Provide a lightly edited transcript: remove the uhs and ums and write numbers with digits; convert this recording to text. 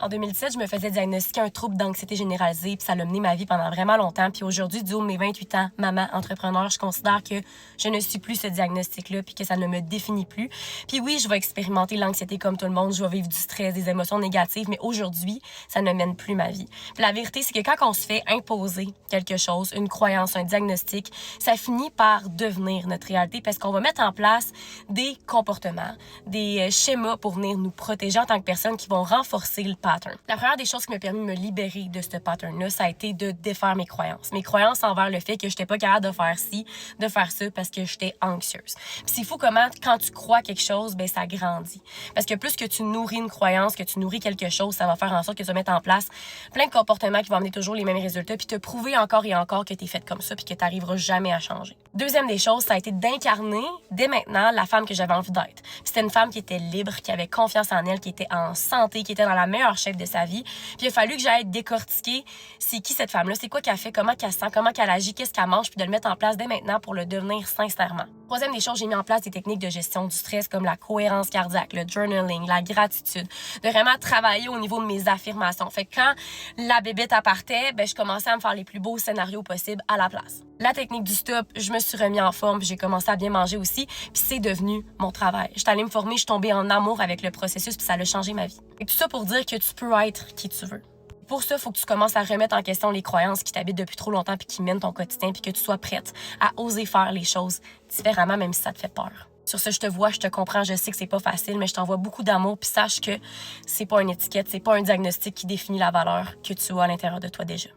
En 2017, je me faisais diagnostiquer un trouble d'anxiété généralisée, puis ça l'a mené ma vie pendant vraiment longtemps. Puis aujourd'hui, du haut de mes 28 ans, maman, entrepreneur, je considère que je ne suis plus ce diagnostic-là, puis que ça ne me définit plus. Puis oui, je vais expérimenter l'anxiété comme tout le monde, je vais vivre du stress, des émotions négatives, mais aujourd'hui, ça ne mène plus ma vie. Puis la vérité, c'est que quand on se fait imposer quelque chose, une croyance, un diagnostic, ça finit par devenir notre réalité parce qu'on va mettre en place des comportements, des schémas pour venir nous protéger en tant que personne qui vont renforcer le pattern. La première des choses qui m'a permis de me libérer de ce pattern-là, ça a été de défaire mes croyances. Mes croyances envers le fait que j'étais pas capable de faire ci, de faire ça parce que j'étais anxieuse. Puis c'est fou comment, quand tu crois quelque chose, ben ça grandit. Parce que plus que tu nourris une croyance, que tu nourris quelque chose, ça va faire en sorte que tu vas mettre en place plein de comportements qui vont amener toujours les mêmes résultats puis te prouver encore et encore que tu es faite comme ça puis que tu n'arriveras jamais à changer. Deuxième des choses, ça a été d'incarner dès maintenant la femme que j'avais envie d'être. Puis c'était une femme qui était libre, qui avait confiance en elle, qui était en santé, qui était dans la meilleure shape de sa vie. Puis il a fallu que j'aille décortiquer c'est qui cette femme-là, c'est quoi qu'elle fait, comment qu'elle se sent, comment qu'elle agit, qu'est-ce qu'elle mange, puis de le mettre en place dès maintenant pour le devenir sincèrement. Troisième des choses, j'ai mis en place des techniques de gestion du stress comme la cohérence cardiaque, le journaling, la gratitude, de vraiment travailler au niveau de mes affirmations. Fait que quand la bébête partait, ben je commençais à me faire les plus beaux scénarios possibles à la place. La technique du stop, je me suis remis en forme, puis j'ai commencé à bien manger aussi, puis c'est devenu mon travail. J'étais allée me former, je suis tombée en amour avec le processus, puis ça a changé ma vie. Et tout ça pour dire que tu peux être qui tu veux. Pour ça, il faut que tu commences à remettre en question les croyances qui t'habitent depuis trop longtemps puis qui mènent ton quotidien, puis que tu sois prête à oser faire les choses différemment, même si ça te fait peur. Sur ce, je te vois, je te comprends, je sais que c'est pas facile, mais je t'envoie beaucoup d'amour, puis sache que c'est pas une étiquette, c'est pas un diagnostic qui définit la valeur que tu as à l'intérieur de toi déjà.